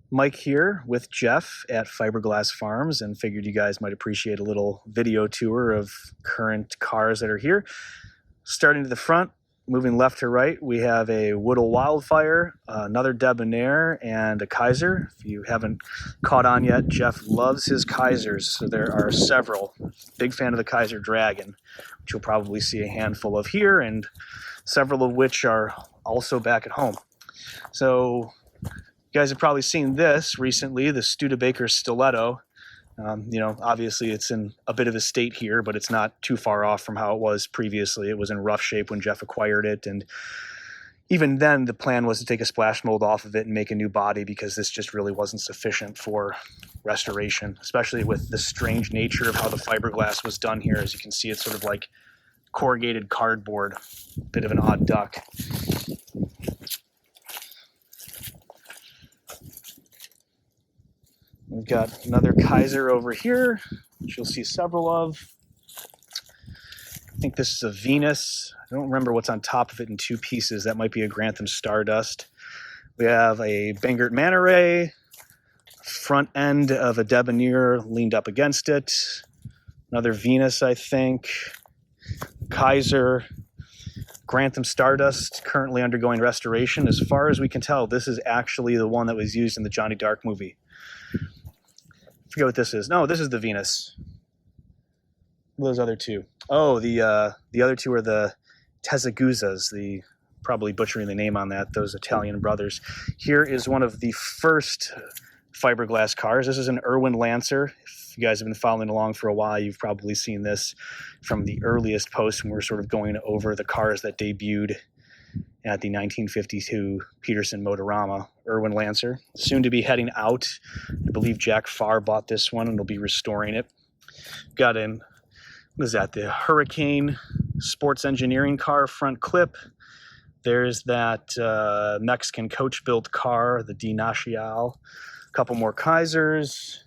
Mike here with Jeff at Fiberglass Farms, and figured you guys might appreciate a little video tour of current cars that are here. Starting to the front, moving left to right, we have a Woodle Wildfire, another Debonair, and a Kaiser. If you haven't caught on yet, Jeff loves his Kaisers, so there are several. Big fan of the Kaiser Dragon, which you'll probably see a handful of here, and several of which are also back at home. So you guys have probably seen this recently, the Studebaker Stiletto. Obviously it's in a bit of a state here, but it's not too far off from how it was previously. It was in rough shape when Jeff acquired it, and even then the plan was to take a splash mold off of it and make a new body, because this just really wasn't sufficient for restoration, especially with the strange nature of how the fiberglass was done here. As you can see, it's sort of like corrugated cardboard, bit of an odd duck. We've got another Kaiser over here, which you'll see several of. I think this is a Venus. I don't remember what's on top of it in two pieces. That might be a Grantham Stardust. We have a Bangert Manta Ray, front end of a Debonair leaned up against it. Another Venus, I think. Kaiser. Grantham Stardust, currently undergoing restoration. As far as we can tell, this is actually the one that was used in the Johnny Dark movie. I forget what this is. No, this is the Venus. Those other two. Oh, the other two are the Tezaguzas, probably butchering the name on that, those Italian brothers. Here is one of the first fiberglass cars. This is an Irwin Lancer. If you guys have been following along for a while, you've probably seen this from the earliest posts when we're sort of going over the cars that debuted at the 1952 Peterson Motorama. Irwin Lancer, soon to be heading out. I believe Jack Farr bought this one and will be restoring it. Got in, what is that, the Hurricane sports engineering car front clip. There's that Mexican coach-built car, the D Nacional. A couple more Kaisers.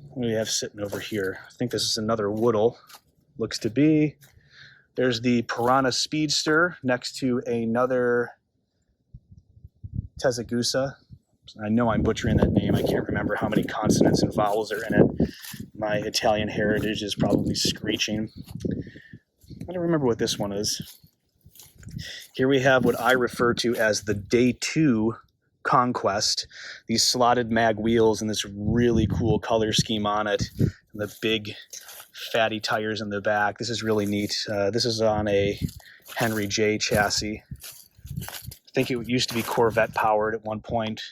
What do we have sitting over here? I think this is another Woodle, looks to be. There's the Piranha Speedster next to another Tezagusa. I know I'm butchering that name. I can't remember how many consonants and vowels are in it. My Italian heritage is probably screeching. I don't remember what this one is. Here we have what I refer to as the Day 2 Conquest. These slotted mag wheels and this really cool color scheme on it. And the big fatty tires in the back. This is really neat. This is on a Henry J chassis. I think it used to be Corvette powered at one point.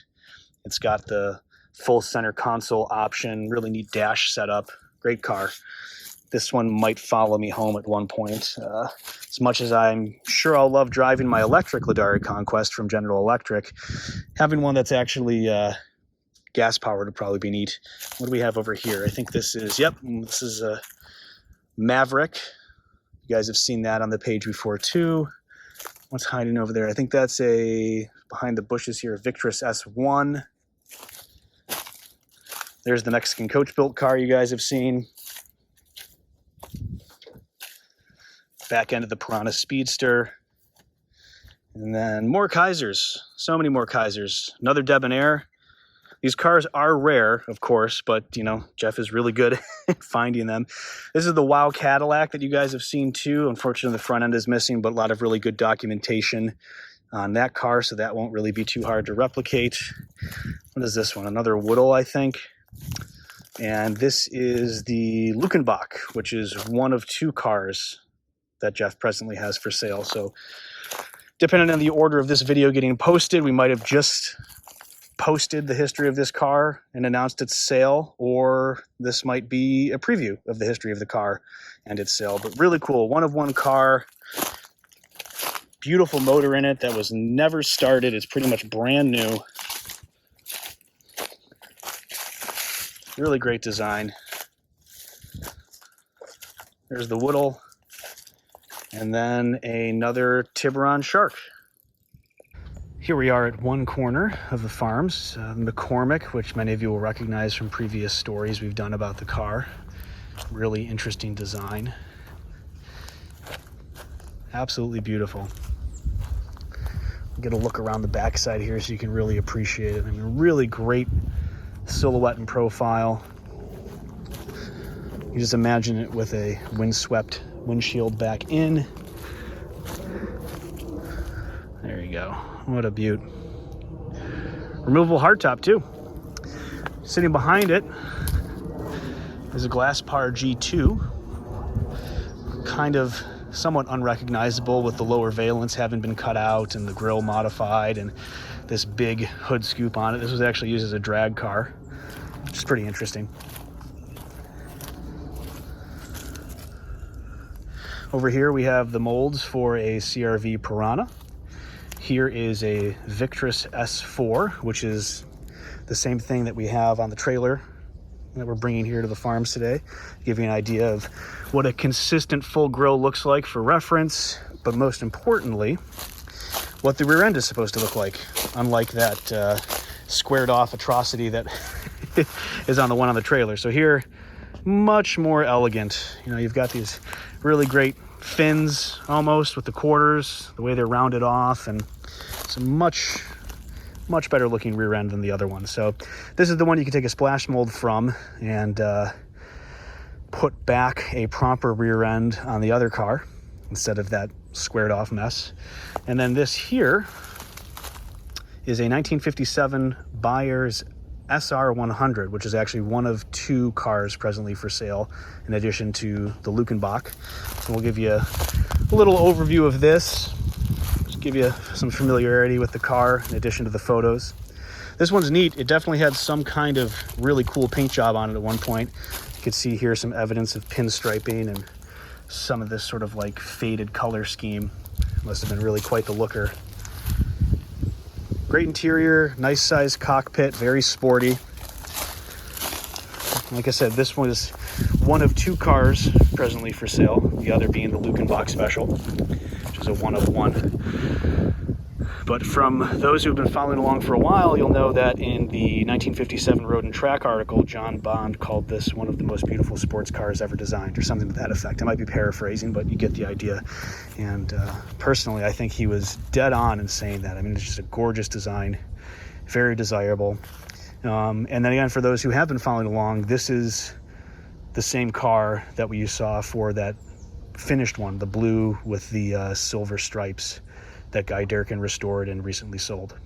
It's got the full center console option, really neat dash setup. Great car. This one might follow me home at one point. As much as I'm sure I'll love driving my electric Ladari Conquest from General Electric, having one that's actually gas powered would probably be neat. What do we have over here? I think this is, this is a Maverick. You guys have seen that on the page before too. What's hiding over there? I think that's a, behind the bushes here, Victress S1. There's the Mexican coach-built car you guys have seen. Back end of the Piranha Speedster. And then more Kaisers. So many more Kaisers. Another Debonair. These cars are rare, of course, but, Jeff is really good at finding them. This is the Wow Cadillac that you guys have seen too. Unfortunately, the front end is missing, but a lot of really good documentation on that car, so that won't really be too hard to replicate. What is this one? Another Woodle, I think. And this is the Luckenbach, which is one of two cars that Jeff presently has for sale. So depending on the order of this video getting posted, we might have just posted the history of this car and announced its sale, or this might be a preview of the history of the car and its sale. But really cool, one of one car, beautiful motor in it that was never started. It's pretty much brand new. Really great design. There's the Woodle, and then another Tiburon Shark. Here we are at one corner of the farms, McCormick, which many of you will recognize from previous stories we've done about the car. Really interesting design. Absolutely beautiful. Get a look around the backside here so you can really appreciate it. I mean, really great silhouette and profile. You just imagine it with a windswept windshield back in. There you go. What a beaut. Removable hardtop too. Sitting behind it is a Glasspar G2. Kind of somewhat unrecognizable with the lower valence having been cut out and the grille modified and this big hood scoop on it. This was actually used as a drag car, which is pretty interesting. Over here we have the molds for a CRV Piranha. Here is a Victress S4, which is the same thing that we have on the trailer that we're bringing here to the farms today, to give you an idea of what a consistent full grille looks like for reference, but most importantly, what the rear end is supposed to look like, unlike that squared off atrocity that is on the one on the trailer. So here, much more elegant. You know, you've got these really great fins almost with the quarters, the way they're rounded off, and some much better looking rear end than the other one. So this is the one you can take a splash mold from and put back a proper rear end on the other car instead of that squared off mess. And then this here is a 1957 Buyers SR100, which is actually one of 2 cars presently for sale in addition to the Luckenbach. So we'll give you a little overview of this, just give you some familiarity with the car in addition to the photos. This one's neat. It definitely had some kind of really cool paint job on it at one point. You can see here some evidence of pinstriping and some of this sort of like faded color scheme. Must have been really quite the looker. Great interior, nice sized cockpit, very sporty. Like I said, this one is one of 2 cars presently for sale, the other being the Luckenbach Special, which is a 1 of 1. But from those who've been following along for a while, you'll know that in the 1957 Road and Track article, John Bond called this one of the most beautiful sports cars ever designed, or something to that effect. I might be paraphrasing, but you get the idea. And personally, I think he was dead on in saying that. I mean, it's just a gorgeous design, very desirable. And then again, for those who have been following along, this is the same car that we saw for that finished one, the blue with the silver stripes that Guy Durkin restored and recently sold.